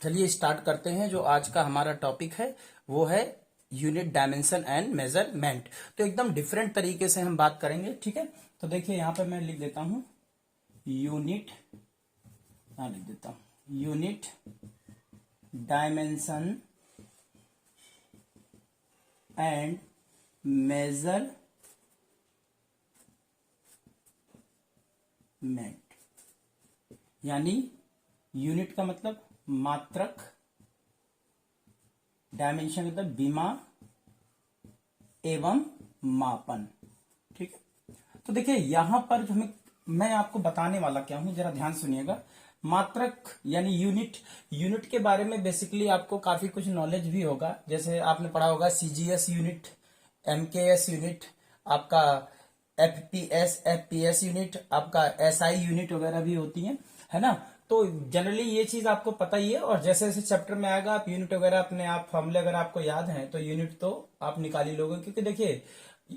चलिए स्टार्ट करते हैं। जो आज का हमारा टॉपिक है वो है यूनिट, डायमेंशन एंड मेजरमेंट। तो एकदम डिफरेंट तरीके से हम बात करेंगे, ठीक है। तो देखिए यहां पे मैं लिख देता हूं यूनिट, लिख देता हूं यूनिट, डायमेंशन एंड मेजरमेंट। यानी यूनिट का मतलब मात्रक, डायमेंशन मतलब बीमा एवं मापन, ठीक है। तो देखिए यहां पर जो मैं आपको बताने वाला क्या हूं, जरा ध्यान सुनिएगा। मात्रक यानी यूनिट के बारे में बेसिकली आपको काफी कुछ नॉलेज भी होगा। जैसे आपने पढ़ा होगा सीजीएस यूनिट, एमकेएस यूनिट, आपका एफपीएस यूनिट, आपका एसआई यूनिट वगैरह भी होती है ना। तो जनरली ये चीज आपको पता ही है। और जैसे जैसे चैप्टर में आएगा आप यूनिट वगैरह अपने आप फॉर्मूले अगर आपको याद हैं तो यूनिट तो आप निकाल ही लोगे। क्योंकि देखिए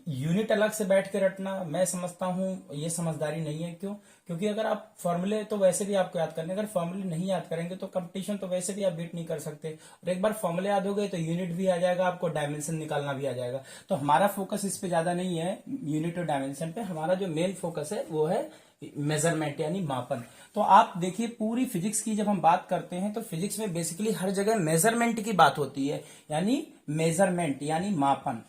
यूनिट अलग से बैठ के रटना मैं समझता हूं ये समझदारी नहीं है। क्यों? क्योंकि अगर आप फॉर्मूले तो वैसे भी आपको याद करने, अगर फॉर्मूले नहीं याद करेंगे तो कंपटीशन तो वैसे भी आप बीट नहीं कर सकते। और एक बार फॉर्मूले याद हो गए तो यूनिट भी आ जाएगा, आपको डायमेंशन निकालना भी आ जाएगा। तो हमारा फोकस इस पे ज्यादा नहीं है यूनिट और डायमेंशन पे। हमारा जो मेन फोकस है वो है मेजरमेंट यानी मापन। तो आप देखिए पूरी फिजिक्स की जब हम बात करते हैं तो फिजिक्स में बेसिकली हर जगह मेजरमेंट की बात होती है, यानी मेजरमेंट यानी मापन।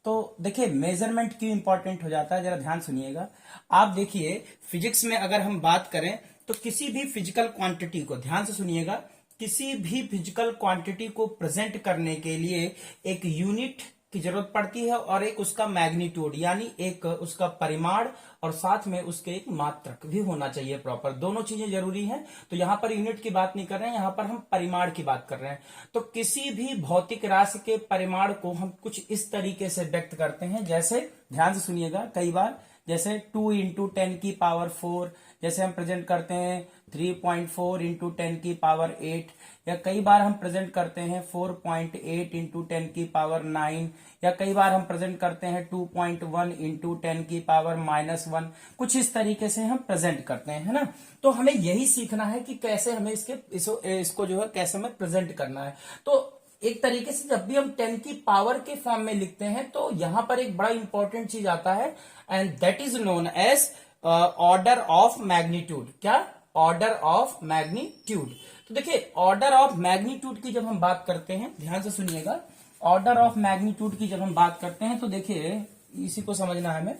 तो देखिए मेजरमेंट क्यों इंपॉर्टेंट हो जाता है, जरा ध्यान सुनिएगा। आप देखिए फिजिक्स में अगर हम बात करें तो किसी भी फिजिकल क्वांटिटी को, ध्यान से सुनिएगा, किसी भी फिजिकल क्वांटिटी को प्रेजेंट करने के लिए एक यूनिट की जरूरत पड़ती है और एक उसका मैग्नीट्यूड यानी एक उसका परिमाण, और साथ में उसके एक मात्रक भी होना चाहिए प्रॉपर। दोनों चीजें जरूरी हैं। तो यहां पर यूनिट की बात नहीं कर रहे हैं, यहां पर हम परिमाण की बात कर रहे हैं। तो किसी भी भौतिक राशि के परिमाण को हम कुछ इस तरीके से व्यक्त करते हैं, जैसे ध्यान से सुनिएगा, कई बार जैसे 2 इंटू 10 की पावर 4, जैसे हम प्रेजेंट करते हैं 3.4 इंटू 10 की पावर 8, या कई बार हम प्रेजेंट करते हैं 4.8 इंटू 10 की पावर 9, या कई बार हम प्रेजेंट करते हैं 2.1 इंटू 10 की पावर -1। कुछ इस तरीके से हम प्रेजेंट करते हैं, है ना। तो हमें यही सीखना है कि कैसे हमें इसको जो है कैसे हमें प्रेजेंट करना है। तो एक तरीके से जब भी हम 10 की पावर के फॉर्म में लिखते हैं तो यहां पर एक बड़ा इंपॉर्टेंट चीज आता है, and that is known as order of magnitude. क्या? Order of magnitude. तो देखिए ऑर्डर ऑफ मैग्नीट्यूड की जब हम बात करते हैं, ध्यान से सुनिएगा, ऑर्डर ऑफ मैग्नीट्यूड की जब हम बात करते हैं तो देखिए इसी को समझना है हमें।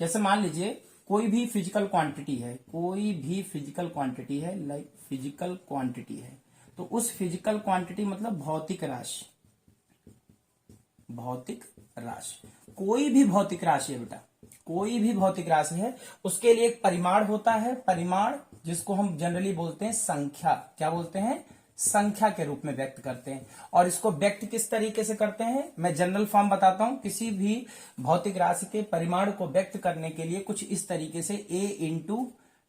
जैसे मान लीजिए कोई भी फिजिकल क्वांटिटी है, कोई भी फिजिकल क्वांटिटी है, लाइक फिजिकल क्वांटिटी है, तो उस फिजिकल क्वांटिटी मतलब भौतिक राशि, भौतिक राशि, कोई भी भौतिक राशि है बेटा, कोई भी भौतिक राशि है, उसके लिए एक परिमाण होता है। परिमाण जिसको हम जनरली बोलते हैं संख्या, क्या बोलते हैं? संख्या के रूप में व्यक्त करते हैं। और इसको व्यक्त किस तरीके से करते हैं, मैं जनरल फॉर्म बताता हूं। किसी भी भौतिक राशि के परिमाण को व्यक्त करने के लिए कुछ इस तरीके से a इंटू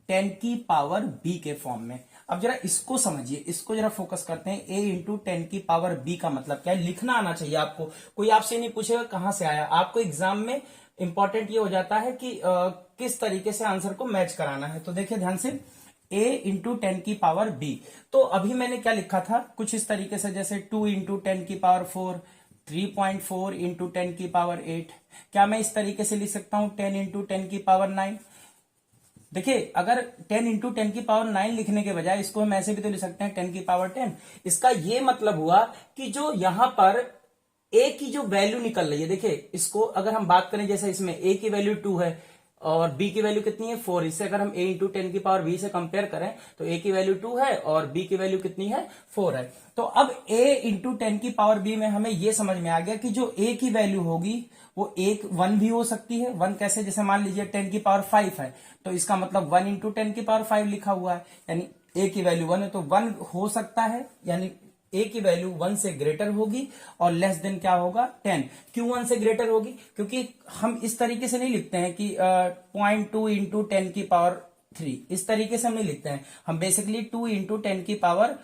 10 की पावर b के फॉर्म में। अब जरा इसको समझिए, इसको जरा फोकस करते हैं। a इंटू 10 की पावर b का मतलब क्या है, लिखना आना चाहिए आपको। कोई आपसे नहीं पूछेगा कहां से आया, आपको एग्जाम में इंपॉर्टेंट ये हो जाता है कि किस तरीके से आंसर को मैच कराना है। तो देखिए ध्यान से, a इंटू 10 की पावर b। तो अभी मैंने क्या लिखा था, कुछ इस तरीके से, जैसे 2 इंटू 10 की पावर 4, 3.4 इंटू 10 की पावर 8। क्या मैं इस तरीके से लिख सकता हूं 10 इंटू 10 की पावर 9? देखिए अगर 10 इंटू 10 की पावर 9 लिखने के बजाय इसको हम ऐसे भी तो लिख सकते हैं 10 की पावर 10। इसका ये मतलब हुआ कि जो यहां पर a की जो वैल्यू निकल रही है, देखिए इसको अगर हम बात करें, जैसे इसमें a की वैल्यू 2 है और b की वैल्यू कितनी है 4। इससे अगर हम a इंटू 10 की पावर b से कंपेयर करें तो a की वैल्यू 2 है और b की वैल्यू कितनी है 4 है। तो अब a इंटू 10 की पावर b में हमें यह समझ में आ गया कि जो a की वैल्यू होगी वो 1 भी हो सकती है। 1 कैसे? जैसे मान लीजिए 10 की पावर 5 है तो इसका मतलब 1 इंटू 10 की पावर 5 लिखा हुआ है, यानी a की वैल्यू 1 है तो 1 हो सकता है, यानी a की वैल्यू 1 से ग्रेटर होगी और लेस देन क्या होगा 10। क्यों 1 से ग्रेटर होगी? क्योंकि हम इस तरीके से नहीं लिखते हैं कि 0.2 इंटू 10 की पावर 3, इस तरीके से हम नहीं लिखते हैं। हम बेसिकली 2 इंटू 10 की पावर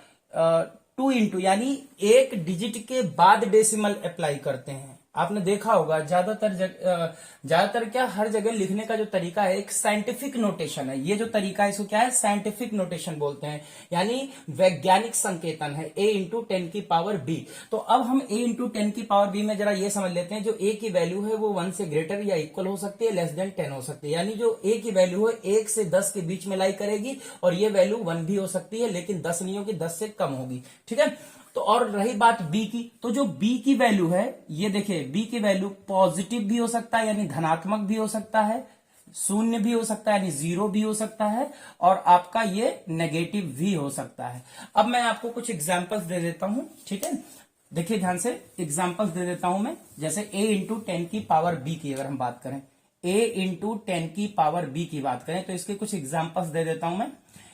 2 इंटू यानी एक डिजिट के बाद डेसिमल अप्लाई करते हैं। आपने देखा होगा ज्यादातर क्या हर जगह लिखने का जो तरीका है एक साइंटिफिक नोटेशन है। ये जो तरीका है इसको क्या है, साइंटिफिक नोटेशन बोलते हैं, यानी वैज्ञानिक संकेतन है, a इंटू 10 की पावर b। तो अब हम a इंटू 10 की पावर b में जरा ये समझ लेते हैं, जो a की वैल्यू है वो 1 से ग्रेटर या इक्वल हो सकती है, लेस देन 10 हो सकती है। यानी जो a की वैल्यू है 1 से 10 के बीच में लाई करेगी, और ये वैल्यू 1 भी हो सकती है, लेकिन 10 नहीं होगी, 10 से कम होगी। ठीक है। तो और रही बात b की, तो जो b की वैल्यू है, ये देखिए b की वैल्यू पॉजिटिव भी हो सकता है यानी धनात्मक भी हो सकता है, शून्य भी हो सकता है यानी 0 भी हो सकता है, और आपका ये नेगेटिव भी हो सकता है। अब मैं आपको कुछ एग्जांपल्स दे देता हूं। ठीक है, देखिए ध्यान से, एग्जांपल्स दे देता हूं मैं। जैसे a इंटू 10 की पावर b की अगर हम बात करें, a इंटू 10 की पावर b की बात करें, तो इसके कुछ एग्जांपल्स दे देता हूं मैं।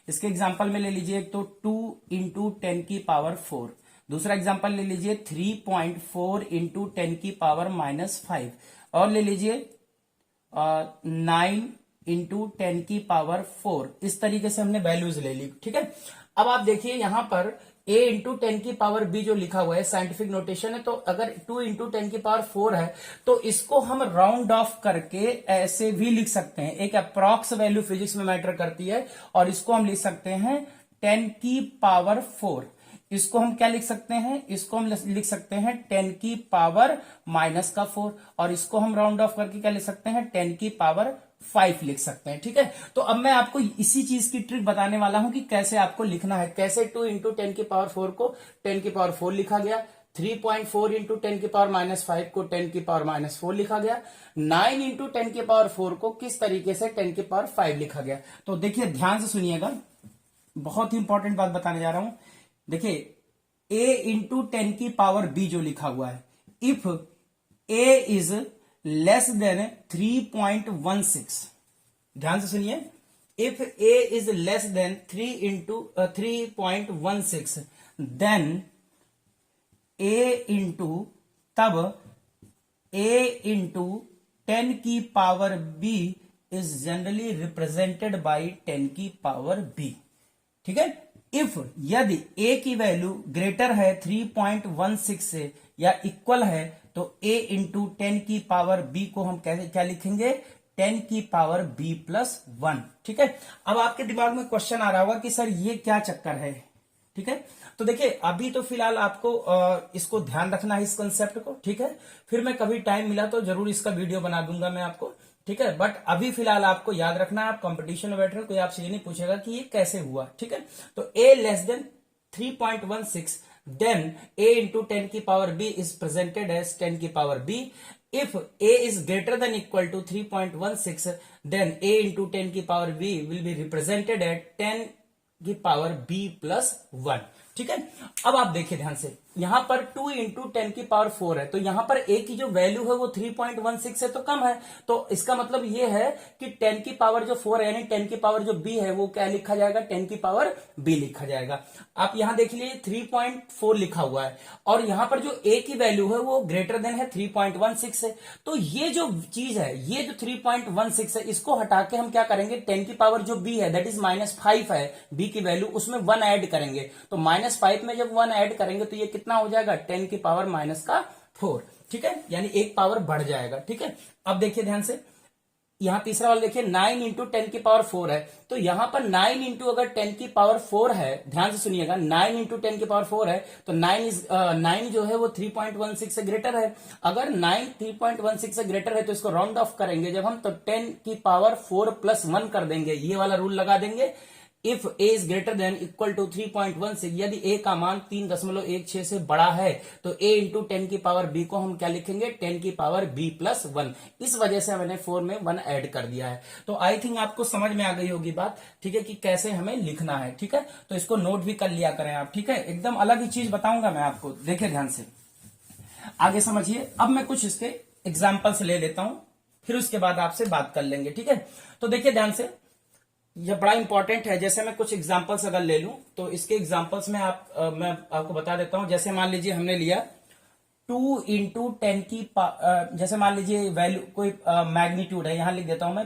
इसके एग्जांपल में ले लीजिए, एक तो 2 इंटू 10 की पावर 4, दूसरा एग्जांपल ले लीजिए 3.4 इंटू 10 की पावर -5, और ले लीजिए 9 इंटू 10 की पावर 4। इस तरीके से हमने वैल्यूज ले ली। ठीक है, अब आप देखिए यहां पर a इंटू 10 की पावर b जो लिखा हुआ है साइंटिफिक नोटेशन है, तो अगर 2 इंटू 10 की पावर 4 है तो इसको हम राउंड ऑफ करके ऐसे भी लिख सकते हैं। एक अप्रॉक्स वैल्यू फिजिक्स में मैटर करती है, और इसको हम लिख सकते हैं 10 की पावर 4। इसको हम क्या लिख सकते हैं, इसको हम लिख सकते हैं 10 की पावर -4, और इसको हम राउंड ऑफ करके क्या लिख सकते हैं, 10 की पावर 5 लिख सकते हैं। ठीक है, तो अब मैं आपको इसी चीज की ट्रिक बताने वाला हूं कि कैसे आपको लिखना है। कैसे 2 इंटू 10 की पावर 4 को 10 की पावर 4 लिखा गया, 3.4 इंटू 10 की पावर -5 को 10 की पावर -4 लिखा गया, 9 इंटू 10 की पावर 4 को किस तरीके से 10 की पावर 5 लिखा गया। तो देखिए ध्यान से सुनिएगा, बहुत ही इंपॉर्टेंट बात बताने जा रहा हूं। देखिए a इंटू 10 की पावर b जो लिखा हुआ है, if a is less than 3.16, ध्यान से सुनिए, if a is less than 3.16, then a into, तब a इंटू 10 की power b is generally represented by 10 की पावर b। ठीक है, इफ यदि a की वैल्यू ग्रेटर है 3.16 से या इक्वल है, तो a इंटू 10 की पावर b को हम कैसे क्या लिखेंगे, 10 की पावर b प्लस 1। ठीक है, अब आपके दिमाग में क्वेश्चन आ रहा होगा कि सर ये क्या चक्कर है। ठीक है, तो देखिए अभी तो फिलहाल आपको इसको ध्यान रखना है, इस कंसेप्ट को। ठीक है, फिर मैं कभी टाइम मिला तो जरूर इसका वीडियो बना दूंगा मैं आपको। ठीक है, बट अभी फिलहाल आपको याद रखना है, आप कंपटीशन में बैठ रहे हो, कोई आपसे ये नहीं पूछेगा कि ये कैसे हुआ। ठीक है, तो a less than 3.16, then a into 10 की power b is presented as 10 की power b। If a is greater than equal to 3.16, then a into 10 की power b will be represented at 10 की पावर b प्लस 1। ठीक है, अब आप देखिए ध्यान से, यहां पर 2 इंटू 10 की पावर 4 है, तो यहां पर a की जो वैल्यू है वो 3.16 से तो कम है, तो इसका मतलब ये है कि 10 की पावर जो 4 है, यानी 10 की पावर जो b है वो क्या लिखा जाएगा, 10 की पावर b लिखा जाएगा। आप यहां देख लीजिए 3.4 लिखा हुआ है, और यहां पर जो a की वैल्यू है वो ग्रेटर देन है 3.16 से, तो ये जो चीज है, ये जो 3.16 है, इसको हटा के हम क्या करेंगे, 10 की पावर जो b है दैट इज -5 है b की वैल्यू, उसमें 1 ऐड करेंगे, तो -5 में जब 1 ऐड करेंगे तो ये कितना हो जाएगा, 10 की पावर -4। ठीक है, यानी एक पावर बढ़ जाएगा। ठीक है, अब देखिए ध्यान से, यहां तीसरा वाला देखिए 9 इंटू 10 की पावर 4 है, तो यहां पर 9 इंटू अगर 10 की पावर 4 है, ध्यान से सुनिएगा, 9 इंटू 10 की पावर 4 है, तो 9 जो है वो 3.16 से ग्रेटर है। अगर 9 3.16 से ग्रेटर है तो इसको राउंड ऑफ करेंगे जब हम, तो 10 की पावर 4 प्लस 1 कर देंगे, ये वाला रूल लगा देंगे। If a is greater than equal to 3.16, यदि a का मान 3.16 से बड़ा है, तो a इंटू 10 की पावर b को हम क्या लिखेंगे, 10 की पावर b प्लस 1। इस वजह से मैंने 4 में 1 ऐड कर दिया है। तो आई थिंक आपको समझ में आ गई होगी बात। ठीक है, कि कैसे हमें लिखना है। ठीक है, तो इसको नोट भी कर लिया करें आप। ठीक है, एकदम अलग ही चीज बताऊंगा मैं आपको, देखिए ध्यान से आगे समझिए। अब मैं कुछ इसके एग्जाम्पल्स ले लेता हूं, फिर उसके बाद आपसे बात कर लेंगे। ठीक है, तो देखिए ध्यान से, यह बड़ा इंपॉर्टेंट है। जैसे मैं कुछ एग्जांपल्स अगर ले लूं, तो इसके एग्जांपल्स में मैं आपको बता देता हूं। जैसे मान लीजिए हमने लिया 2 इंटू 10 की जैसे मान लीजिए वैल्यू कोई मैग्नीट्यूड है, यहां लिख देता हूं मैं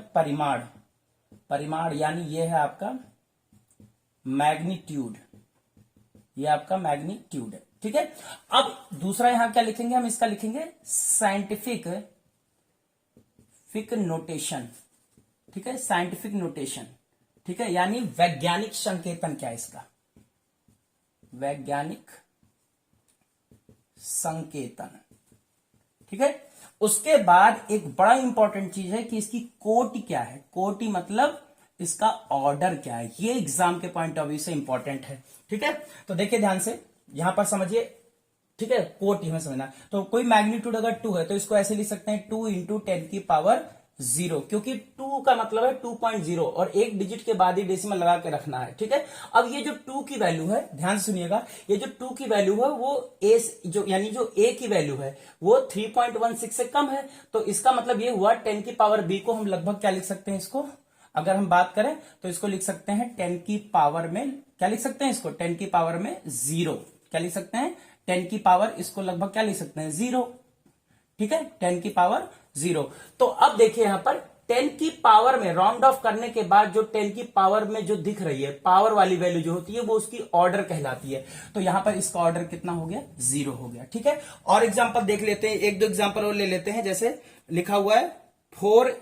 परिमाण, यानी ये है आपका मैग्नीट्यूड, ये आपका मैग्नीट्यूड है। ठीक है। अब दूसरा यहां क्या लिखेंगे, हम इसका लिखेंगे साइंटिफिक नोटेशन, ठीक है, साइंटिफिक नोटेशन, ठीक है, यानी वैज्ञानिक संकेतन। क्या है इसका, वैज्ञानिक संकेतन, ठीक है। उसके बाद एक बड़ा इंपॉर्टेंट चीज है कि इसकी कोटि क्या है। कोटि मतलब इसका ऑर्डर क्या है, ये एग्जाम के पॉइंट ऑफ व्यू से इंपॉर्टेंट है, ठीक है। तो देखिए ध्यान से, यहां पर समझिए, ठीक है, कोटि में समझना। तो कोई मैग्नीट्यूड अगर 2 है तो इसको ऐसे लिख सकते हैं 2 इंटू 10 की पावर 0, क्योंकि 2 का मतलब है 2.0 और एक डिजिट के बाद ही डेसिमल लगा के रखना है, ठीक है। अब ये जो 2 की वैल्यू है, ध्यान से सुनिएगा, ये जो 2 की वैल्यू है वो ए जो यानी जो ए की वैल्यू है वो 3.16 से कम है। तो इसका मतलब ये हुआ 10 की पावर बी को हम लगभग क्या लिख सकते हैं, इसको अगर हम बात करें तो इसको लिख सकते हैं 10 की पावर में, क्या लिख सकते हैं इसको, 10 की पावर में 0, क्या लिख सकते हैं 10 की पावर, इसको लगभग क्या लिख सकते हैं 0, ठीक है, 10 की पावर 0। तो अब देखिए यहां पर 10 की पावर में राउंड ऑफ करने के बाद जो 10 की पावर में जो दिख रही है पावर वाली वैल्यू जो होती है वो उसकी ऑर्डर कहलाती है। तो यहां पर इसका ऑर्डर कितना हो गया, 0 हो गया, ठीक है। और एग्जांपल देख लेते हैं, एक दो एग्जांपल और ले लेते हैं। जैसे लिखा हुआ है 4,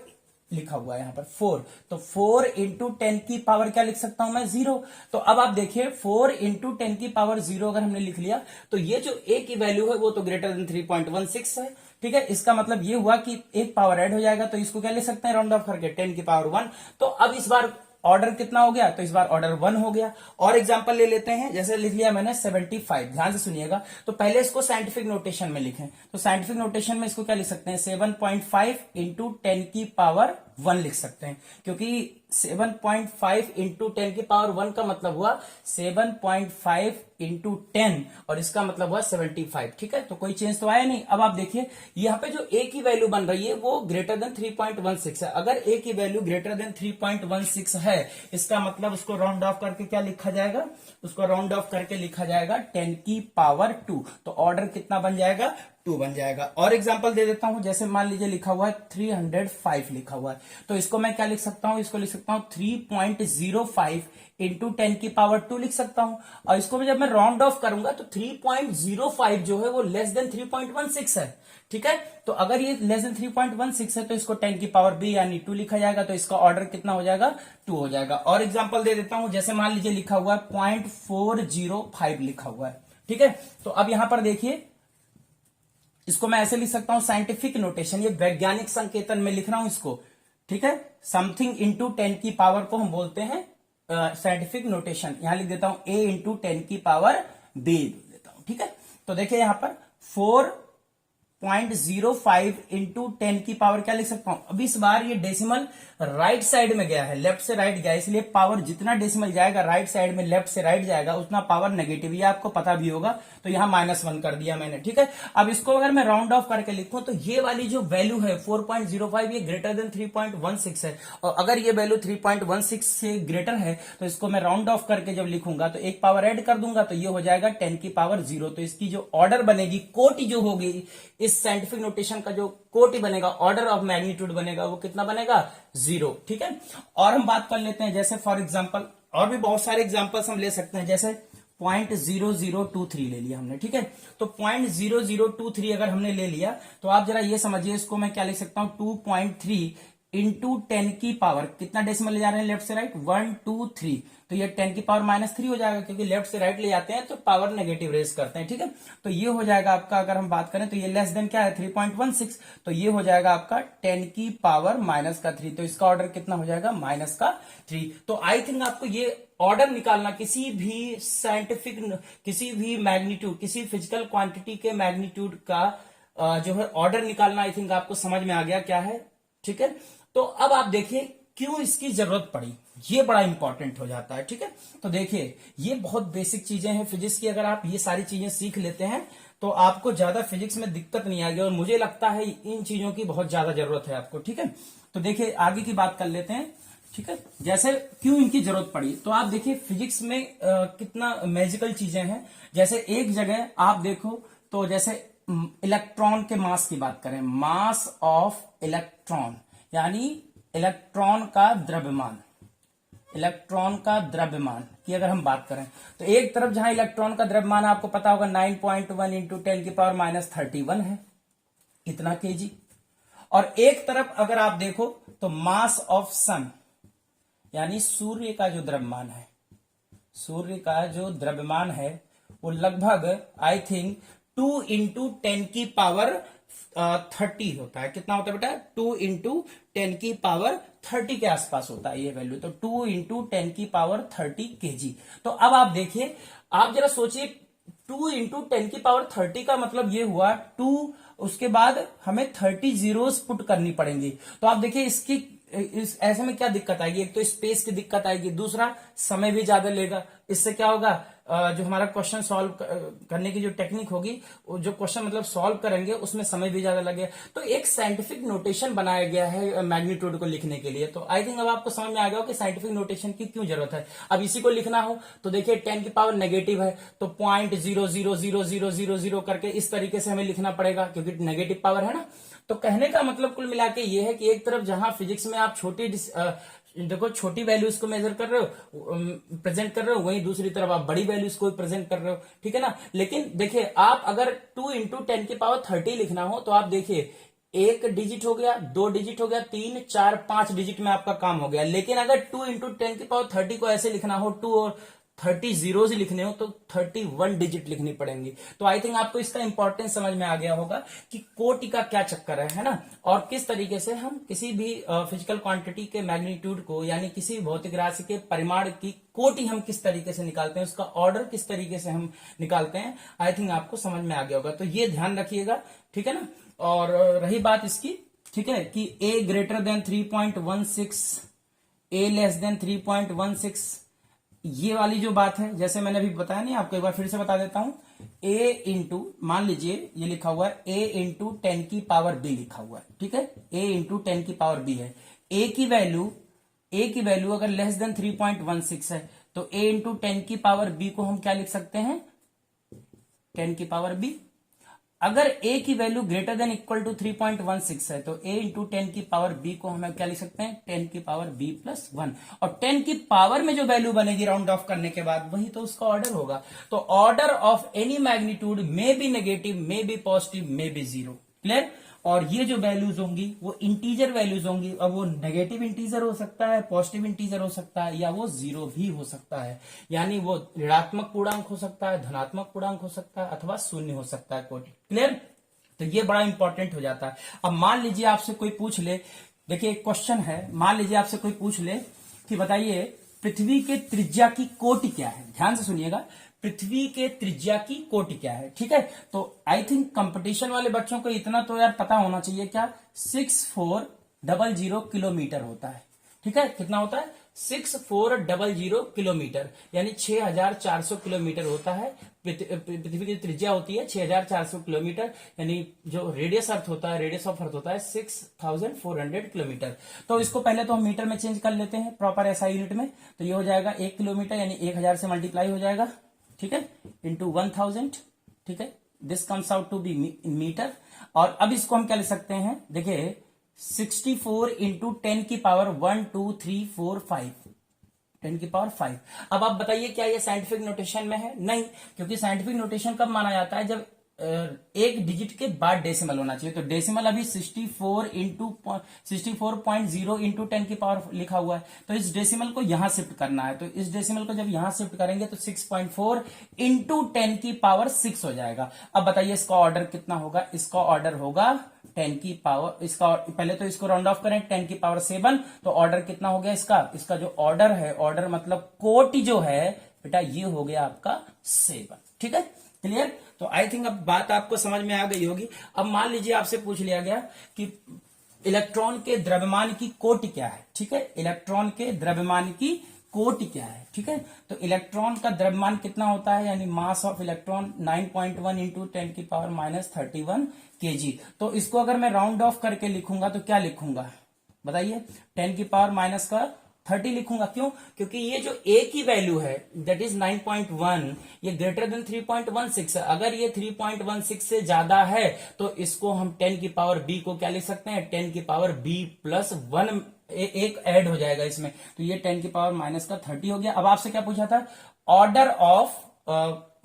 लिखा हुआ है यहां पर 4, तो 4 इंटू 10 की पावर क्या लिख सकता हूं मैं 0। तो अब आप देखिए 4 इंटू 10 की पावर 0 अगर हमने लिख लिया तो ये जो a की वैल्यू है वो तो ग्रेटर देन 3.16 है, ठीक है। इसका मतलब ये हुआ कि एक पावर ऐड हो जाएगा, तो इसको क्या ले सकते हैं राउंड ऑफ करके 10 की पावर 1। तो अब इस बार ऑर्डर कितना हो गया, तो इस बार ऑर्डर 1 हो गया। और एग्जांपल ले लेते हैं, जैसे लिख लिया मैंने 75, ध्यान से सुनिएगा। तो पहले इसको साइंटिफिक नोटेशन में लिखें, तो साइंटिफिक नोटेशन में इसको क्या लिख सकते हैं 7.5 इंटू 10 की पावर 1 लिख सकते हैं, क्योंकि 7.5 इंटू 10 की पावर 1 का मतलब हुआ 7.5 इंटू 10 और इसका मतलब हुआ 75, ठीक है। तो कोई चेंज तो आया नहीं। अब आप देखिए यहाँ पे जो a की वैल्यू बन रही है वो ग्रेटर देन 3.16 है। अगर a की वैल्यू ग्रेटर देन 3.16 है, इसका मतलब उसको राउंड ऑफ करके क्या लिखा जाएगा, उसको राउंड ऑफ करके लिखा जाएगा 10 की पावर 2। तो ऑर्डर कितना बन जाएगा, 2 बन जाएगा। और एग्जांपल दे देता हूं, जैसे मान लीजिए लिखा हुआ है 305 लिखा हुआ है, तो इसको मैं क्या लिख सकता हूं, इसको लिख सकता हूं 3.05 इंटू 10 की पावर 2 लिख सकता हूं। और इसको भी जब मैं राउंड ऑफ करूंगा तो 3.05 जो है वो लेस देन 3.16 है, ठीक है। तो अगर ये लेस देन 3.16 है तो इसको 10 की पावर b यानी 2 लिखा जाएगा, तो इसका ऑर्डर कितना हो जाएगा, 2 हो जाएगा। और एग्जांपल दे देता हूं, जैसे मान लीजिए लिखा हुआ है 0.405 लिखा हुआ है, ठीक है। तो अब यहां पर देखिए इसको मैं ऐसे लिख सकता हूं साइंटिफिक नोटेशन, ये वैज्ञानिक संकेतन में लिख रहा हूं इसको, ठीक है। समथिंग इंटू 10 की पावर को हम बोलते हैं साइंटिफिक नोटेशन। यहां लिख देता हूं a इंटू 10 की पावर b देता हूं, ठीक है। तो देखिए यहां पर 4.05 इंटू 10 की पावर क्या लिख सकता हूं। अब इस बार ये डेसिमल राइट साइड में गया है, लेफ्ट से राइट गया, इसलिए पावर जितना डेसिमल जाएगा राइट साइड में, लेफ्ट से राइट जाएगा, उतना पावर नेगेटिव, ये आपको पता भी होगा। तो यहां -1 कर दिया मैंने, ठीक है। अब इसको अगर मैं राउंड ऑफ करके लिखूं तो ये वाली जो वैल्यू है 4.05 ये ग्रेटर देन 3.16 है, और अगर ये वैल्यू 3.16 से ग्रेटर है तो इसको मैं राउंड ऑफ करके जब लिखूंगा तो एक पावर ऐड कर दूंगा तो ये हो जाएगा 10 की पावर 0। तो इसकी जो ऑर्डर बनेगी, कोटि जो होगी, इस साइंटिफिक नोटेशन का जो कोटि बनेगा, ऑर्डर ऑफ मैग्नीट्यूड बनेगा, वो कितना बनेगा 0, ठीक है। और हम बात कर लेते हैं, जैसे फॉर एग्जांपल और भी बहुत सारे एग्जांपल्स हम ले सकते हैं, जैसे 0.0023 ले लिया हमने, ठीक है। तो 0.0023 अगर हमने ले लिया तो आप जरा ये समझिए, इसको मैं क्या लिख सकता हूं 2.3 इंटू 10 की पावर, कितना डेसिमल ले जा रहे हैं लेफ्ट से राइट, 1 2 3, तो ये 10 की पावर -3 हो जाएगा, क्योंकि लेफ्ट से राइट ले जाते हैं तो पावर नेगेटिव रेज करते हैं, ठीक है। तो ये हो जाएगा आपका, अगर हम बात करें तो ये लेस देन क्या है 3.16, तो ये हो जाएगा आपका 10 की पावर -3। तो इसका ऑर्डर कितना हो जाएगा -3। तो आई थिंक आपको ये ऑर्डर निकालना किसी भी साइंटिफिक, किसी भी मैग्नीट्यूड, किसी फिजिकल क्वांटिटी के मैग्नीट्यूड का जो है ऑर्डर निकालना, आई थिंक आपको समझ में आ गया क्या है, ठीक है। तो अब आप देखिए क्यों इसकी जरूरत पड़ी, ये बड़ा इंपॉर्टेंट हो जाता है, ठीक है। तो देखिए ये बहुत बेसिक चीजें हैं फिजिक्स की, अगर आप ये सारी चीजें सीख लेते हैं तो आपको ज्यादा फिजिक्स में दिक्कत नहीं आएगी, और मुझे लगता है इन चीजों की बहुत ज्यादा जरूरत है आपको, ठीक है। तो देखिए आगे की बात कर लेते हैं, ठीक है। जैसे क्यों इनकी जरूरत पड़ी, तो आप देखिए फिजिक्स में कितना मैजिकल चीजें हैं। जैसे एक जगह आप देखो तो जैसे इलेक्ट्रॉन के मास की बात करें, मास ऑफ इलेक्ट्रॉन यानी इलेक्ट्रॉन का द्रव्यमान, इलेक्ट्रॉन का द्रव्यमान की अगर हम बात करें तो एक तरफ जहां इलेक्ट्रॉन का द्रव्यमान आपको पता होगा 9.1 इंटू 10⁻31 है, इतना केजी। और एक तरफ अगर आप देखो तो मास ऑफ सन यानी सूर्य का जो द्रव्यमान है, सूर्य का जो द्रव्यमान है वो लगभग आई थिंक 2 इंटू 10⁻30 होता है। कितना होता है बेटा? 2 इंटू 10⁻30 के आसपास होता है ये वैल्यू। तो 2 इंटू 10⁻30 केजी। तो अब आप देखिए, आप जरा सोचिए 2 इंटू 10⁻30 का मतलब ये हुआ 2, उसके बाद हमें 30 जीरोस पुट करनी पड़ेंगी। तो आप देखिए इसकी ऐसे में क्या दिक्कत आएगी? एक तो स्पेस की दिक्कत आएगी, दूसरा समय भी ज्यादा लेगा। इससे क्या होगा, जो हमारा क्वेश्चन सॉल्व करने की जो टेक्निक होगी, जो क्वेश्चन मतलब सॉल्व करेंगे उसमें समय भी ज्यादा लगेगा। तो एक साइंटिफिक नोटेशन बनाया गया है मैग्नीट्यूड को लिखने के लिए। तो आई थिंक अब आपको समझ में आ गया हो कि साइंटिफिक नोटेशन की क्यों जरूरत है। अब इसी को लिखना हो तो देखिए 10 की पावर नेगेटिव है तो 0.00000 करके इस तरीके से हमें लिखना पड़ेगा, क्योंकि नेगेटिव पावर है ना। तो कहने का मतलब कुल मिला के ये है कि एक तरफ जहां फिजिक्स में आप देखो छोटी वैल्यूज को मेजर कर रहे हो, प्रेजेंट कर रहे हो, वहीं दूसरी तरफ आप बड़ी वैल्यूज को प्रेजेंट कर रहे हो, ठीक है ना। लेकिन देखिए आप अगर 2 इंटू 10⁻30 लिखना हो तो आप देखिए 1 डिजिट हो गया, 2 डिजिट हो गया, 3, 4, 5 डिजिट में आपका काम हो गया। लेकिन अगर 2 इंटू 10⁻30 को ऐसे लिखना हो, 2 और 30 जीरोस लिखने हो तो 31 डिजिट लिखनी पड़ेंगी। तो आई थिंक आपको इसका इंपॉर्टेंस समझ में आ गया होगा कि कोटि का क्या चक्कर है ना, और किस तरीके से हम किसी भी फिजिकल क्वांटिटी के मैग्नीट्यूड को, यानी किसी भौतिक राशि के परिमाण की कोटि हम किस तरीके से निकालते हैं, उसका ऑर्डर किस तरीके से हम निकालते हैं। आई थिंक आपको समझ में आ गया होगा। तो ये ध्यान रखिएगा, ठीक है ना। और रही बात इसकी, ठीक है, कि a greater than 3.16, a less than 3.16, ये वाली जो बात है, जैसे मैंने अभी बताया नहीं आपको, एक बार फिर से बता देता हूं। a इंटू, मान लीजिए ये लिखा हुआ है a इंटू 10 की पावर b लिखा हुआ है, ठीक है, a इंटू 10 की पावर b है। a की वैल्यू अगर लेस देन 3.16 है तो a इंटू 10 की पावर b को हम क्या लिख सकते हैं? 10 की पावर b। अगर a की value greater than equal to 3.16 है तो a इंटू 10 की पावर b को हम क्या लिख सकते हैं? 10 की पावर b प्लस 1। और 10 की पावर में जो वैल्यू बनेगी राउंड ऑफ करने के बाद, वही तो उसका ऑर्डर होगा। तो order of any magnitude may be negative, may be positive, may be zero. Clear? और ये जो वैल्यूज होंगी वो इंटीजर वैल्यूज होंगी। अब वो नेगेटिव इंटीजर हो सकता है, पॉजिटिव इंटीजर हो सकता है, या वो जीरो भी हो सकता है। यानी वो ऋणात्मक पूर्णांक हो सकता है, धनात्मक पूर्णांक हो सकता है, अथवा शून्य हो सकता है। कोटि क्लियर? तो ये बड़ा इंपॉर्टेंट हो जाता है। अब मान लीजिए आपसे कोई पूछ ले, देखिए एक क्वेश्चन है, मान लीजिए आपसे कोई पूछ ले कि बताइए पृथ्वी के त्रिज्या की कोटि क्या है। ध्यान से सुनिएगा, पृथ्वी के त्रिज्या की कोटि क्या है, ठीक है। तो आई थिंक कंपटीशन वाले बच्चों को इतना तो यार पता होना चाहिए, क्या 6400 किलोमीटर होता है, ठीक है। कितना होता है? 6400 किलोमीटर, यानी 6400 किलोमीटर होता है। पृथ्वी की त्रिज्या होती है 6400 किलोमीटर, यानी जो रेडियस अर्थ होता है, रेडियस ऑफ अर्थ होता है 6400 किलोमीटर। तो इसको पहले तो हम मीटर में चेंज कर लेते हैं प्रॉपर एसआई यूनिट में। तो ये हो जाएगा 1 किलोमीटर, यानी 1000 से मल्टीप्लाई हो जाएगा, ठीक है, इंटू 1000, ठीक है। This comes out to be meter. और अब इसको हम क्या ले सकते हैं? देखिए 64 इंटू 10 की पावर 1 2 3 4 5, 10 की पावर 5। अब आप बताइए क्या ये साइंटिफिक नोटेशन में है? नहीं, क्योंकि साइंटिफिक नोटेशन कब माना जाता है? जब एक डिजिट के बाद डेसिमल होना चाहिए। तो डेसिमल अभी 64.0 इंटू 10 की पावर लिखा हुआ है, तो इस डेसिमल को यहां शिफ्ट करना है। तो इस डेसिमल को जब यहां शिफ्ट करेंगे तो 6.4 इंटू 10 की पावर 6 हो जाएगा। अब बताइए इसका ऑर्डर कितना होगा? इसका ऑर्डर होगा 10 की पावर, इसका पहले तो इसको राउंड ऑफ करें 10 की पावर 7, तो ऑर्डर कितना हो गया इसका? इसका जो ऑर्डर है, ऑर्डर मतलब कोटि जो है बेटा, ये हो गया आपका 7, ठीक है। क्लियर? तो आई थिंक अब बात आपको समझ में आ गई होगी। अब मान लीजिए आपसे पूछ लिया गया कि इलेक्ट्रॉन के द्रव्यमान की कोटि क्या है, ठीक है। इलेक्ट्रॉन के द्रव्यमान की कोटि क्या है, ठीक है। तो इलेक्ट्रॉन का द्रव्यमान कितना होता है, यानी मास ऑफ इलेक्ट्रॉन 9.1 इंटू 10 की पावर -31 kg। तो इसको अगर मैं राउंड ऑफ करके लिखूंगा तो क्या लिखूंगा बताइए? 10 की पावर माइनस का 30 लिखूंगा। क्यों? क्योंकि ये जो a की वैल्यू है दैट इज 9.1, ये ग्रेटर देन 3.16 है। अगर ये 3.16 से ज्यादा है तो इसको हम 10 की पावर b को क्या लिख सकते हैं? 10 की पावर b प्लस 1 एक ऐड हो जाएगा इसमें, तो ये 10 की पावर माइनस का 30 हो गया। अब आपसे क्या पूछा था, order of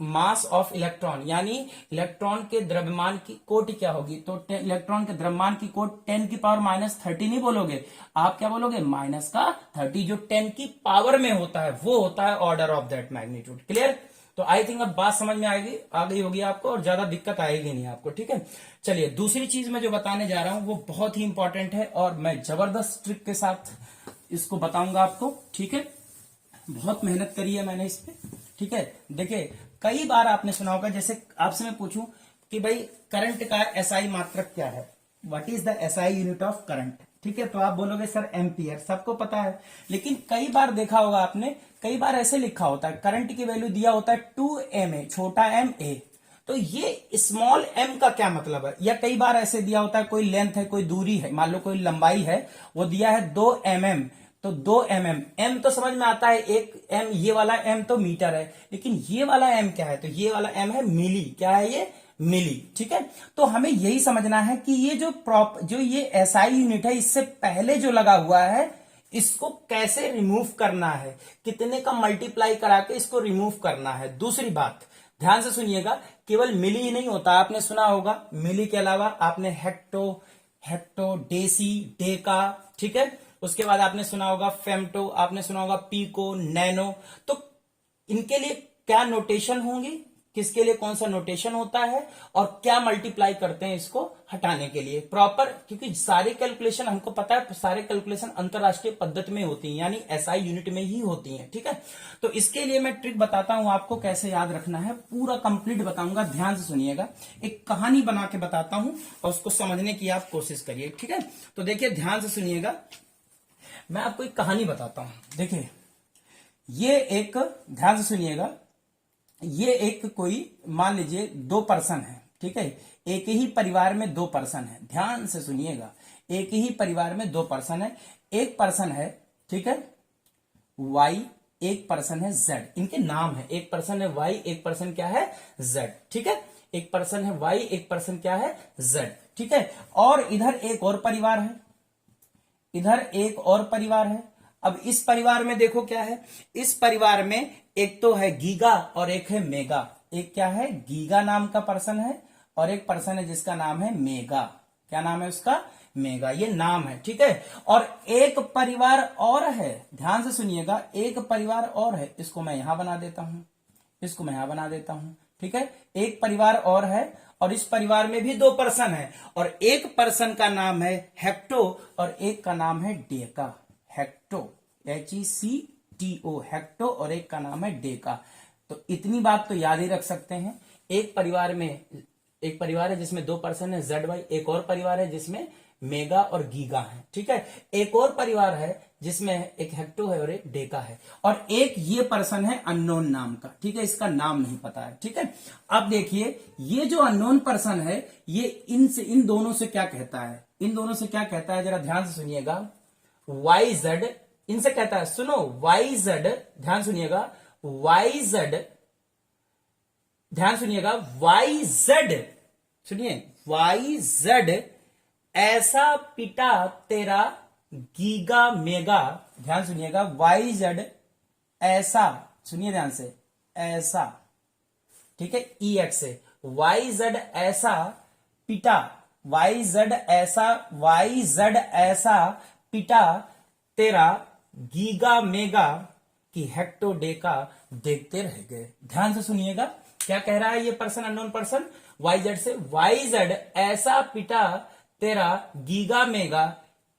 mass of electron, यानी इलेक्ट्रॉन के द्रव्यमान की कोटि क्या होगी, तो इलेक्ट्रॉन के द्रव्यमान की कोट 10 की पावर माइनस 30 नहीं बोलोगे, आप क्या बोलोगे, माइनस का 30, जो 10 की पावर में होता है वो होता है order of that magnitude. Clear? तो आई थिंक अब बात समझ में आएगी, आ गई होगी आपको, और ज्यादा दिक्कत आएगी नहीं आपको। ठीक है, चलिए दूसरी चीज मैं जो बताने जा रहा हूं वो बहुत ही इंपॉर्टेंट है, और मैं जबरदस्त ट्रिक के साथ इसको बताऊंगा आपको। ठीक है, बहुत मेहनत करी है मैंने इस पे। ठीक है, देखिए कई बार आपने सुना होगा, जैसे आपसे मैं पूछूं कि भाई करंट का एसआई मात्रक क्या है, what is the SI unit of current, ठीक है, तो आप बोलोगे सर एम्पियर, सबको पता है। लेकिन कई बार देखा होगा आपने, कई बार ऐसे लिखा होता है, करंट की वैल्यू दिया होता है 2 ma, छोटा एम ए, तो ये स्मॉल एम का क्या मतलब है, या कई बार ऐसे दिया होता है, कोई लेंथ है, कोई दूरी है, मान लो कोई लंबाई है, वो दिया है 2 mm, तो 2 mm, एम तो समझ में आता है, एक एम, ये वाला एम तो मीटर है, लेकिन ये वाला एम क्या है, तो ये वाला एम है मिली, क्या है ये, मिली। ठीक है, तो हमें यही समझना है कि ये जो ये एसआई यूनिट है, इससे पहले जो लगा हुआ है इसको कैसे रिमूव करना है, कितने का मल्टीप्लाई करा के इसको रिमूव करना है। दूसरी बात ध्यान से सुनिएगा, केवल मिली ही नहीं होता, आपने सुना होगा मिली के अलावा आपने हेक्टो, डेसी, डेका, ठीक है, उसके बाद आपने सुना होगा फेम्टो, आपने सुना होगा पीको, नैनो, तो इनके लिए क्या नोटेशन होंगी, किसके लिए कौन सा नोटेशन होता है, और क्या मल्टीप्लाई करते हैं इसको हटाने के लिए प्रॉपर, क्योंकि सारे कैलकुलेशन हमको पता है, सारे कैलकुलेशन अंतरराष्ट्रीय पद्धति में होती हैं, यानी एसआई यूनिट में ही होती हैं। ठीक है, तो इसके लिए मैं ट्रिक बताता हूं आपको कैसे याद रखना है, पूरा कंप्लीट बताऊंगा, ध्यान से सुनिएगा, एक कहानी बना के बताता हूं और उसको समझने की आप कोशिश करिए। ठीक है, तो देखिए ध्यान से सुनिएगा, मैं आपको एक कहानी बताता हूं। देखिए ये एक, ध्यान से सुनिएगा, ये एक कोई मान लीजिए 2 पर्सन है, ठीक है, एक ही परिवार में 2 पर्सन है, ध्यान से सुनिएगा, एक ही परिवार में 2 पर्सन है, एक पर्सन है, ठीक है, वाई, एक पर्सन है जेड, इनके नाम है, एक पर्सन है वाई, एक पर्सन क्या है, जेड। ठीक है, एक पर्सन है वाई, एक पर्सन क्या है, जेड। ठीक है, और इधर एक और परिवार है, इधर एक और परिवार है। अब इस परिवार में देखो क्या है, इस परिवार में एक तो है गीगा और एक है मेगा, एक क्या है, गीगा नाम का पर्सन है, और एक पर्सन है जिसका नाम है मेगा, क्या नाम है उसका, मेगा, ये नाम है। ठीक है, और एक परिवार और है, ध्यान से सुनिएगा, एक परिवार और है, इसको मैं यहां बना देता हूं, इसको मैं यहां बना देता हूं। ठीक है, एक परिवार और है, और इस परिवार में भी 2 पर्सन है, और एक पर्सन का नाम है हेक्टो और एक का नाम है डेका, हेक्टो, HECTO, हेक्टो, और एक का नाम है डेका। तो इतनी बात तो याद ही रख सकते हैं, एक परिवार में, एक परिवार है जिसमें 2 पर्सन है जेड वाई, एक और परिवार है जिसमें मेगा और गीगा है। ठीक है, एक और परिवार है जिसमें एक हेक्टो है और एक डेका है, और एक ये पर्सन है अननोन नाम का, ठीक है, इसका नाम नहीं पता है। ठीक है, अब देखिए ये जो अननोन पर्सन है, ये इन दोनों से क्या कहता है, इन दोनों से क्या कहता है, जरा ध्यान से सुनिएगा, वाई जेड इनसे कहता है, सुनो, वाई जेड, ध्यान सुनिएगा, वाई जेड, ध्यान सुनिएगा, वाई जेड, सुनिए, वाई जेड ऐसा पिटा तेरा गीगा मेगा, ध्यान सुनिएगा, वाई जेड ऐसा, सुनिए ध्यान से, ऐसा, ठीक है, EX से, वाई जेड ऐसा पिटा, वाई जेड ऐसा पिटा तेरा गीगा मेगा की हेक्टो डेका देखते रह गए। ध्यान से सुनिएगा, क्या कह रहा है ये person, unknown person, Y Z से, वाई जेड ऐसा पिटा तेरा गीगा मेगा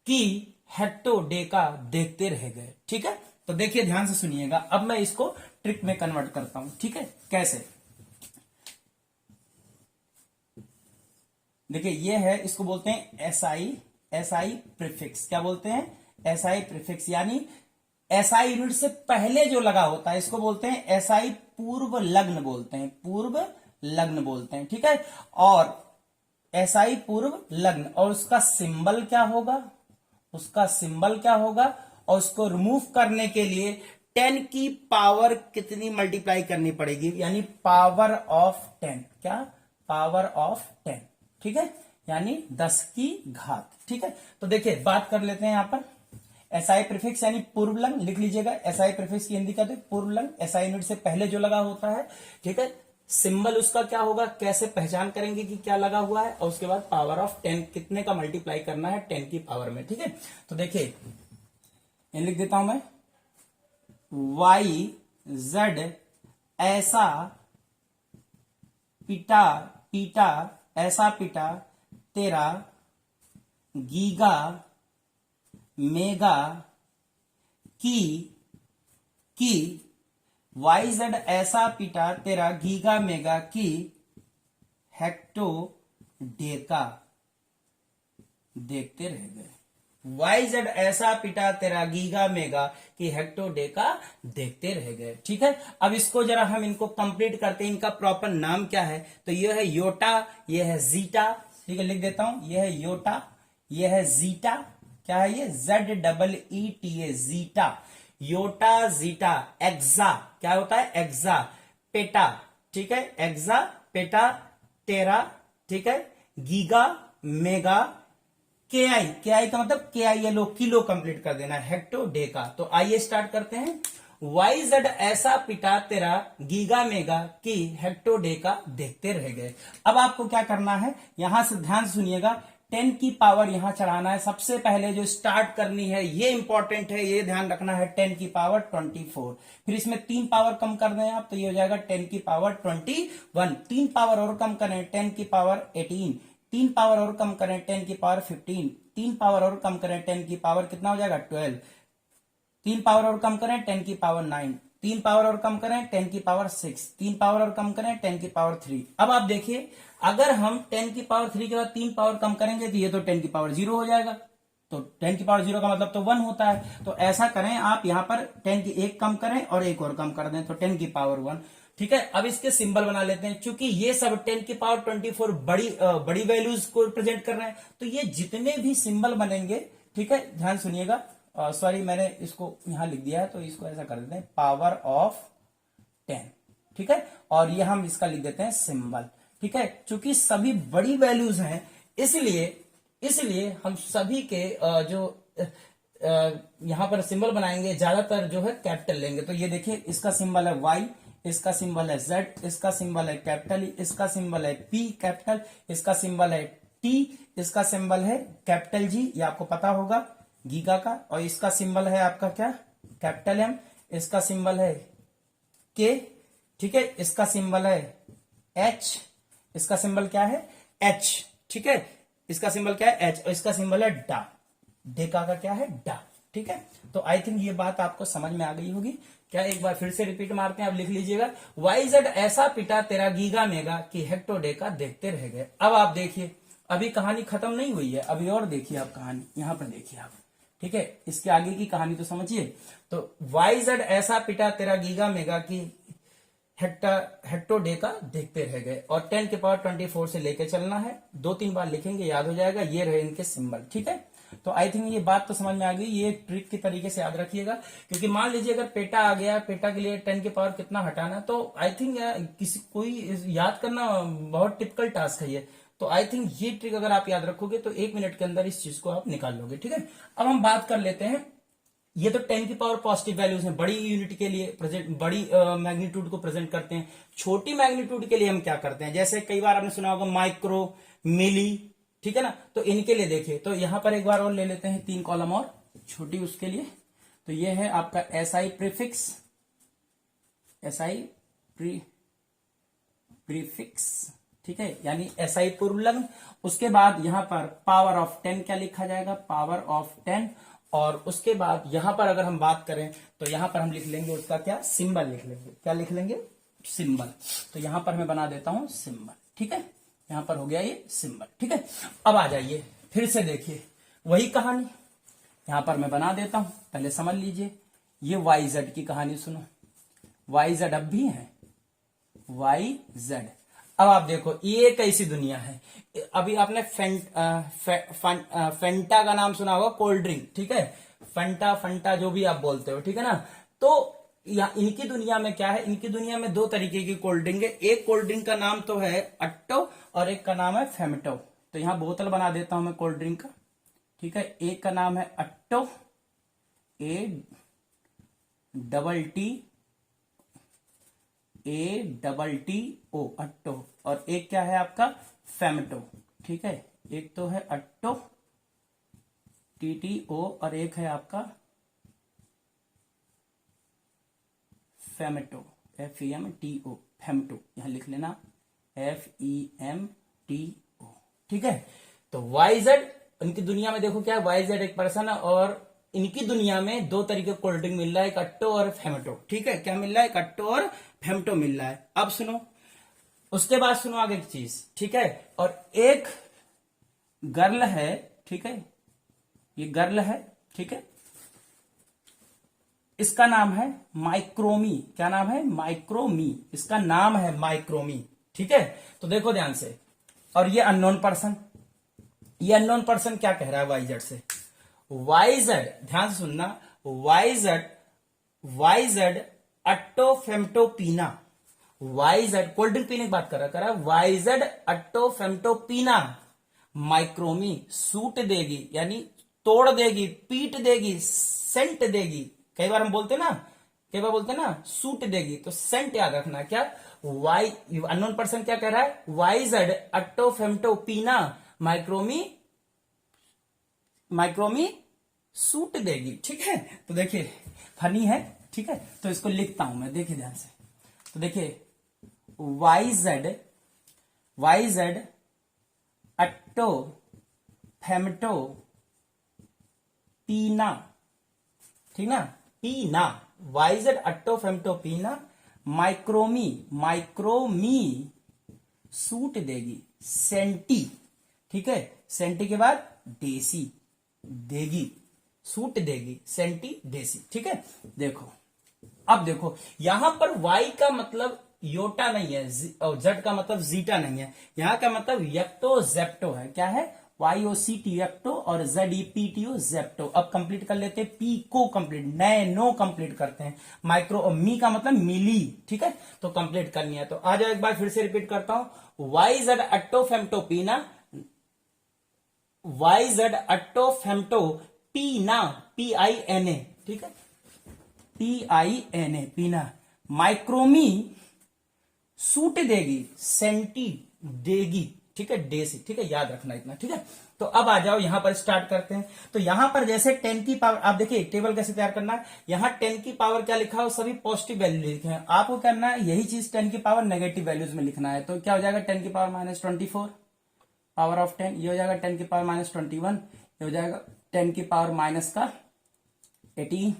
की हेक्टो डेका देखते रह गए। ठीक है, तो देखिए ध्यान से सुनिएगा, अब मैं इसको ट्रिक में कन्वर्ट करता हूं। ठीक है, कैसे, देखिए ये है, इसको बोलते हैं एसआई प्रीफिक्स, क्या बोलते हैं, एसआई प्रीफिक्स, यानी एसआई यूनिट से पहले जो लगा होता है इसको बोलते हैं एसआई पूर्व लग्न बोलते हैं, पूर्व लग्न बोलते हैं। ठीक है, और एसआई पूर्व लग्न, और उसका सिंबल क्या होगा, उसका सिंबल क्या होगा, और उसको रिमूव करने के लिए 10 की पावर कितनी मल्टीप्लाई करनी पड़ेगी, यानी पावर ऑफ 10, क्या, पावर ऑफ 10। ठीक है, यानी 10 की घात। ठीक है, तो देखिए बात कर लेते हैं यहां पर, एसआई प्रीफिक्स यानी पूर्वलंग लिख लीजिएगा, एसआई प्रीफिक्स की हिंदी कहते हैं पूर्वलंग, एसआई यूनिट से पहले जो लगा होता है, ठीक है। सिंबल उसका क्या होगा, कैसे पहचान करेंगे कि क्या लगा हुआ है, और उसके बाद पावर ऑफ 10 कितने का मल्टीप्लाई करना है 10 की पावर में, ठीक है। तो देखिए लिख देता हूं मैं, वाई जेड ऐसा पिटा पीटा ऐसा पिटा तेरा गीगा मेगा की वाई जेड ऐसा पिटा तेरा गीगा मेगा की हेक्टो डेका देखते रह गए। वाई जेड ऐसा पिटा तेरा गीगा मेगा की हेक्टो डेका देखते रह गए, ठीक है। अब इसको जरा हम इनको कंप्लीट करते हैं, इनका प्रॉपर नाम क्या है, तो ये है योटा, ये है जीटा, ठीक है, लिख देता हूं, ये है योटा, ये है जीटा, क्या है ये, ZEETA zetta, yotta zetta, exa क्या होता है, एक्सा पेटा, ठीक है, एक्सा पेटा टेरा, ठीक है, गीगा मेगा के आई का मतलब K I L O kilo complete कर देना, हेक्टो डेका। तो आइए स्टार्ट करते हैं। वाई जेड ऐसा पिटा तेरा गीगा मेगा की हेक्टो डेका देखते रह गए। अब आपको क्या करना है, यहां से ध्यान सुनिएगा, 10 की पावर यहां चढ़ाना है। सबसे पहले जो स्टार्ट करनी है ये इंपॉर्टेंट है, ये ध्यान रखना है, 10 की पावर 24। फिर इसमें 3 पावर कम कर दें आप तो ये हो जाएगा 10 की पावर 21। 3 पावर और कम करें 10 की पावर 18। 3 पावर और कम करें 10 की पावर 15। 3 पावर और कम करें 10 की पावर कितना हो जाएगा 12। 3 पावर और कम करें 10 की पावर 9। 3 पावर और कम करें 10 की पावर 6। 3 पावर और कम करें 10 की पावर 3। अब आप देखिए, अगर हम 10 की पावर 3 के बाद 3 पावर कम करेंगे तो ये तो 10 की पावर 0 हो जाएगा। तो 10 की पावर 0 का मतलब तो 1 होता है। तो ऐसा करें आप, यहां पर 10 की एक कम करें और एक और कम कर दें तो 10 की पावर 1, ठीक है। अब इसके सिंबल बना लेते हैं, क्योंकि ये सब 10 की पावर 24 बड़ी वैल्यूज को रिप्रेजेंट कर रहे हैं, तो ये जितने भी सिंबल बनेंगे, ठीक है, ध्यान सुनिएगा, सॉरी मैंने इसको यहां लिख दिया है तो इसको ऐसा कर देते हैं, पावर ऑफ 10, ठीक है, और ये हम इसका लिख देते हैं सिंबल, ठीक है। चूंकि सभी बड़ी वैल्यूज हैं, इसलिए हम सभी के जो यहां पर सिंबल बनाएंगे ज्यादातर जो है कैपिटल लेंगे। तो ये देखिए, इसका सिंबल है वाई, इसका सिंबल है जेड, इसका सिंबल है कैपिटल ई, इसका सिंबल है पी कैपिटल, इसका सिंबल है टी, इसका सिंबल है कैपिटल जी, ये आपको पता होगा गीगा का, और इसका सिंबल है आपका क्या, कैपिटल एम, इसका सिंबल है के, ठीक है, इसका सिंबल है एच, इसका सिंबल क्या है एच, ठीक है, इसका सिंबल क्या है एच, और इसका सिंबल है डा, डेका का क्या है डा, ठीक है। तो आई थिंक ये बात आपको समझ में आ गई होगी। क्या एक बार फिर से रिपीट मारते हैं, आप लिख लीजिएगा, वाई जेड ऐसा पिटा तेरा गीगा मेगा की हेक्टो डेका देखते रह गए। अब आप देखिए, अभी कहानी खत्म नहीं हुई है, अभी और देखिए आप कहानी, यहां पर देखिए आप, ठीक है, इसके आगे की कहानी तो समझिए। तो वाई जेड ऐसा पिटा तेरा गीगा मेगा की हेक्टो डेका देखते रह गए, और 10 के पावर 24 से लेके चलना है, 2-3 बार लिखेंगे याद हो जाएगा। ये रहे इनके सिंबल, ठीक है। तो आई थिंक ये बात तो समझ में आ गई, ये ट्रिक की तरीके से याद रखिएगा, क्योंकि मान लीजिए अगर पेटा आ गया, पेटा के लिए 10 की पावर कितना हटाना, तो आई थिंक किसी कोई याद करना बहुत टिपिकल टास्क है ये। तो आई थिंक ये ट्रिक अगर आप याद रखोगे तो 1 मिनट के अंदर इस चीज को आप निकाल लोगे, ठीक है। अब हम बात कर लेते हैं, ये तो 10 की पावर पॉजिटिव वैल्यूज हैं, बड़ी यूनिट के लिए प्रेजेंट, बड़ी मैग्नीट्यूड को प्रेजेंट करते हैं। छोटी मैग्नीट्यूड के लिए हम क्या करते हैं, जैसे कई बार आपने सुना होगा माइक्रो, मिली, ठीक है ना, तो इनके लिए देखिए, तो यहां पर एक बार और ले लेते हैं 3 कॉलम और छोटी उसके लिए। तो ये है आपका एसआई प्रीफिक्स, एसआई प्रीफिक्स, ठीक है, यानी एसआई पूर्वलंग। उसके बाद यहां पर पावर ऑफ 10 क्या लिखा जाएगा, पावर ऑफ 10, और उसके बाद यहां पर अगर हम बात करें तो यहां पर हम लिख लेंगे उसका क्या, सिंबल लिख लेंगे, क्या लिख लेंगे, सिंबल। तो यहां पर मैं बना देता हूं सिंबल, ठीक है, यहां पर हो गया ये सिंबल, ठीक है। अब आ जाइए फिर से देखिए वही कहानी, यहां पर मैं बना देता हूं, पहले समझ लीजिए। ये वाई जेड की कहानी सुनो, वाई जेड अब भी है, वाई जेड। अब आप देखो ये कैसी दुनिया है, अभी आपने फेंटा का नाम सुना होगा, कोल्ड ड्रिंक, ठीक है, फंटा फंटा जो भी आप बोलते हो, ठीक है ना। तो इनकी दुनिया में क्या है, इनकी दुनिया में 2 तरीके की कोल्ड ड्रिंक है। एक कोल्ड ड्रिंक का नाम तो है अट्टो और एक का नाम है फेमटो। तो यहां बोतल बना देता हूं मैं कोल्ड ड्रिंक का, ठीक है, एक का नाम है अट्टो ATTO अट्टो, और एक क्या है आपका फेमटो, ठीक है। एक तो है अट्टो TTO और एक है आपका फेमटो FEMTO, फेमटो यहां लिख लेना FEMTO, ठीक है। तो YZ इनकी दुनिया में देखो क्या है, YZ एक पर्सन है और इनकी दुनिया में दो तरीके कोल्ड ड्रिंक मिल रहा है, एक अट्टो और फेमटो, ठीक है। क्या मिल रहा है, एक अट्टो और फेमटो मिल रहा है। अब सुनो, उसके बाद सुनो आगे की चीज, ठीक है। और एक गर्ल है, ठीक है, ये गर्ल है, ठीक है, इसका नाम है माइक्रोमी। क्या नाम है, माइक्रोमी, इसका नाम है माइक्रोमी, ठीक है। तो देखो ध्यान से, और ये अननोन पर्सन, ये अननोन पर्सन क्या कह रहा है YZ से, YZ ध्यान से सुनना, YZ अट्टो फेमटो पीना, YZ कोल्ड ड्रिंक पीने की बात कर रहा है, YZ अट्टो फेमटो पीना माइक्रोमी सूट देगी, यानी तोड़ देगी, पीट देगी, सेंट देगी। कई बार हम बोलते ना, कई बार बोलते ना सूट देगी, तो सेंट याद रखना। क्या वाई अननोन पर्सन क्या कह रहा है, YZ अट्टो फेमटो पीना माइक्रोमी सूट देगी, ठीक है। तो देखिए फनी है, ठीक है, तो इसको लिखता हूं मैं, देखिए ध्यान से। तो देखिए YZ अट्टो फेमटो पीना, ठीक ना, पीना, YZ अट्टो फेमटो पीना माइक्रोमी सूट देगी, सेंटी, ठीक है, सेंटी के बाद देसी देगी, सूट देगी, सेंटी देसी, ठीक है। देखो अब देखो यहां पर Y का मतलब योटा नहीं है और Z का मतलब जीटा नहीं है, यहां का मतलब यक्टो जेप्टो है। क्या है, YOCT यक्टो और ZEPTO जेप्टो। अब कंप्लीट कर लेते हैं, पी को कंप्लीट, नैनो कंप्लीट करते हैं, माइक्रो और मी का मतलब मिली, ठीक है। तो कंप्लीट करनी है, तो आ जाओ एक बार फिर से रिपीट करता हूं, YZ अट्टो फेमटो पीना, YZ अट्टो फेमटो पीना, PINA, ठीक है, PINA पीना, माइक्रोमी सूट देगी, सेंटी देगी, ठीक है, देसी, ठीक है, याद रखना इतना, ठीक है। तो अब आ जाओ यहां पर स्टार्ट करते हैं। तो यहां पर जैसे 10 की पावर, आप देखिए टेबल कैसे तैयार करना है, यहां 10 की पावर क्या लिखा हो, सभी पॉजिटिव वैल्यू लिखे हैं। आपको करना है यही चीज 10 की पावर नेगेटिव वैल्यूज में लिखना है। तो क्या हो जाएगा, 10 की पावर -24 पावर ऑफ 10, ये हो जाएगा 10 की पावर -21, ये हो जाएगा 10 की पावर माइनस का 18,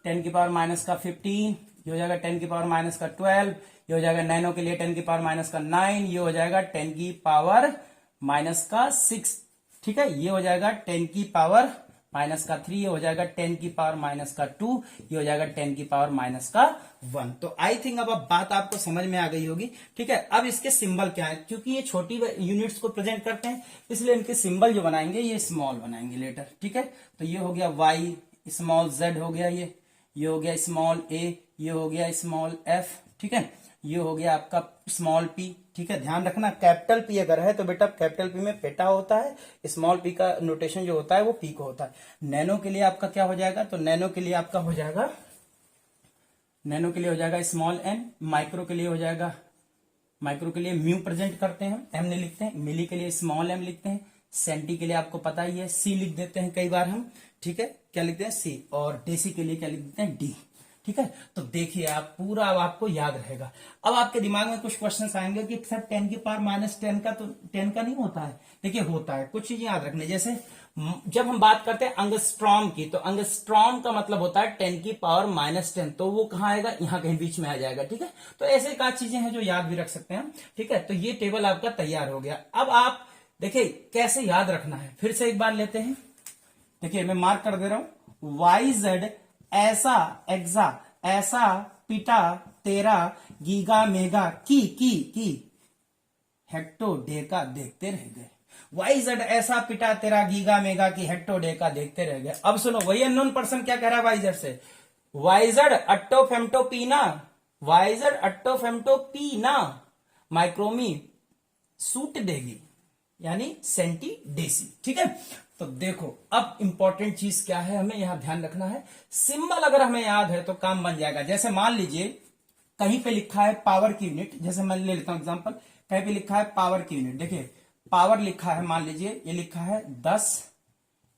10 की पावर माइनस का 15, ये हो जाएगा 10 की पावर माइनस का 12, ये हो जाएगा नैनो के लिए 10 की पावर माइनस का 9, ये हो जाएगा 10 की पावर माइनस का 6, ठीक है, ये हो जाएगा 10 की पावर माइनस का 3, ये हो जाएगा 10 की पावर माइनस का 2, ये हो जाएगा 10 की पावर माइनस का 1। तो आई थिंक अब बात आपको समझ में आ गई होगी, ठीक है। अब इसके सिंबल क्या है, क्योंकि ये छोटी यूनिट्स को प्रेजेंट करते हैं, इसलिए इनके सिंबल जो बनाएंगे ये स्मॉल बनाएंगे लेटर, ठीक है। तो ये हो गया Y, स्मॉल Z हो गया, ये हो गया स्मॉल A, ये हो गया स्मॉल F, ठीक है, ये हो गया आपका स्मॉल P, ठीक है। ध्यान रखना कैपिटल P अगर है तो बेटा कैपिटल P में पेटा होता है, स्मॉल p का नोटेशन जो होता है वो P को होता है। नैनो के लिए आपका क्या हो जाएगा, तो नैनो के लिए आपका हो जाएगा, नैनो के लिए हो जाएगा स्मॉल n, माइक्रो के लिए हो जाएगा, माइक्रो के लिए म्यू प्रेजेंट करते हैं, m नहीं लिखते हैं, मिली के लिए स्मॉल m लिखते हैं, सेंटी के लिए आपको पता ही है C लिख देते हैं कई बार हम, ठीक है, क्या लिखते हैं C, और देसी के लिए क्या लिख देते हैं D, ठीक है। तो देखिए आप पूरा अब आपको याद रहेगा। अब आपके दिमाग में कुछ क्वेश्चंस आएंगे कि सर 10 की पावर -10 का, तो 10 का नहीं होता है, देखिए होता है, कुछ चीजें याद रखने, जैसे जब हम बात करते हैं अंगस्ट्रॉम की, तो अंगस्ट्रॉम का मतलब होता है 10 की पावर -10, तो वो कहां आएगा, यहां कहीं बीच में आ जाएगा, ठीक है। तो ऐसे का चीजें हैं जो याद भी रख सकते हैं, ठीक है। तो ये टेबल आपका तैयार हो गया। अब आप देखिए कैसे याद रखना है, फिर से एक बार लेते हैं, देखिए मैं मार्क कर दे रहा हूं, YZ ऐसा एग्जा ऐसा पिटा तेरा गीगा मेगा की हेक्टो डेका देखते रह गए। YZ ऐसा पिटा तेरा गीगा मेगा की हेक्टो डेका देखते रह गए। अब सुनो वही अननोन पर्सन क्या कह रहा है YZ से, YZ अट्टो फेमटो पीना, YZ अट्टो फेमटो पीना माइक्रोमी सूट देगी, यानी सेंटी देसी, ठीक है। तो देखो अब इंपॉर्टेंट चीज क्या है, हमें यहां ध्यान रखना है। सिंबल अगर हमें याद है तो काम बन जाएगा। जैसे मान लीजिए कहीं पे लिखा है पावर की यूनिट, जैसे मैं ले लेता हूं एग्जांपल, कहीं पे लिखा है पावर की यूनिट, देखिए पावर लिखा है, मान लीजिए ये लिखा है 10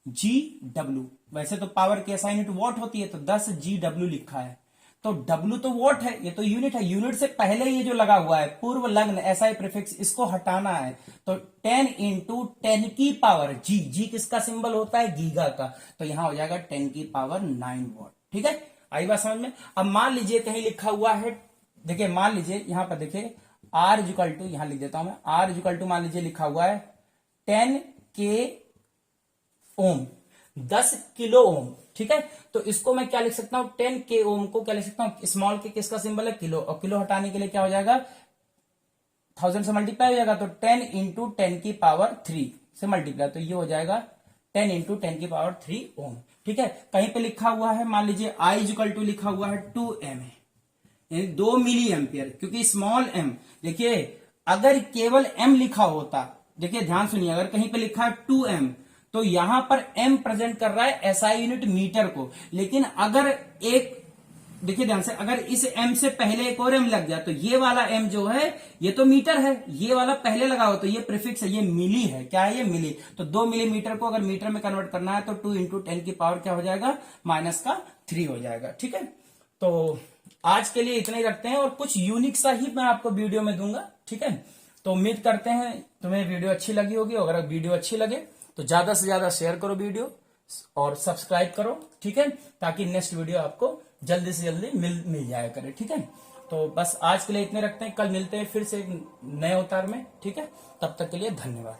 GW। वैसे तो पावर की एसआई यूनिट वॉट होती है, तो 10 GW लिखा है, तो W तो वॉट है, ये तो यूनिट है। यूनिट से पहले ये जो लगा हुआ है पूर्व लग्न एसआई प्रीफिक्स, इसको हटाना है। तो 10 इंटू 10 की पावर जी किसका सिंबल होता है, गीगा का, तो यहां हो जाएगा 10 की पावर 9 वॉट। ठीक है, आई बात समझ में। अब मान लीजिए कहीं लिखा हुआ है, देखिए मान लीजिए यहां पर देखिए R इक्वल टू, यहां लिख देता हूं मैं, R इक्वल टू मान लीजिए लिखा हुआ है 10 के ओम, 10 किलो ओम। ठीक है, तो इसको मैं क्या लिख सकता हूं, 10 के ओम को क्या लिख सकता हूं, स्मॉल के किसका सिंबल है, किलो, और किलो हटाने के लिए क्या हो जाएगा, 1000 से मल्टीप्लाई हो जाएगा, तो 10 इंटू 10 की पावर 3 से मल्टीप्लाई, तो ये हो जाएगा 10 इंटू 10 की पावर 3 ओम। ठीक है, कहीं पे लिखा हुआ है मान लीजिए I इक्वल टू लिखा हुआ है 2M, यानी 2 मिली एम्पियर, क्योंकि स्मॉल m, देखिए अगर केवल m लिखा होता, देखिए ध्यान सुनिए, अगर कहीं पे लिखा है 2M तो यहां पर m प्रेजेंट कर रहा है एसआई यूनिट मीटर को, लेकिन अगर एक, देखिए ध्यान से, अगर इस m से पहले एक और m लग गया तो ये वाला m जो है ये तो मीटर है, ये वाला पहले लगा हो तो ये प्रीफिक्स है, ये मिली है, क्या है ये मिली। तो 2 मिलीमीटर को अगर मीटर में कन्वर्ट करना है तो 2 इंटू 10 की पावर क्या हो जाएगा, -3 हो जाएगा। ठीक है, तो आज के लिए इतना ही रखते हैं, और कुछ यूनिक सा ही मैं आपको वीडियो में दूंगा। ठीक है, तो उम्मीद करते हैं तुम्हें वीडियो अच्छी लगी होगी। अगर वीडियो अच्छी लगे तो ज्यादा से ज्यादा शेयर करो वीडियो, और सब्सक्राइब करो। ठीक है, ताकि नेक्स्ट वीडियो आपको जल्दी से जल्दी मिल जाया करे। ठीक है, तो बस आज के लिए इतने रखते हैं, कल मिलते हैं फिर से एक नए अवतार में। ठीक है, तब तक के लिए धन्यवाद।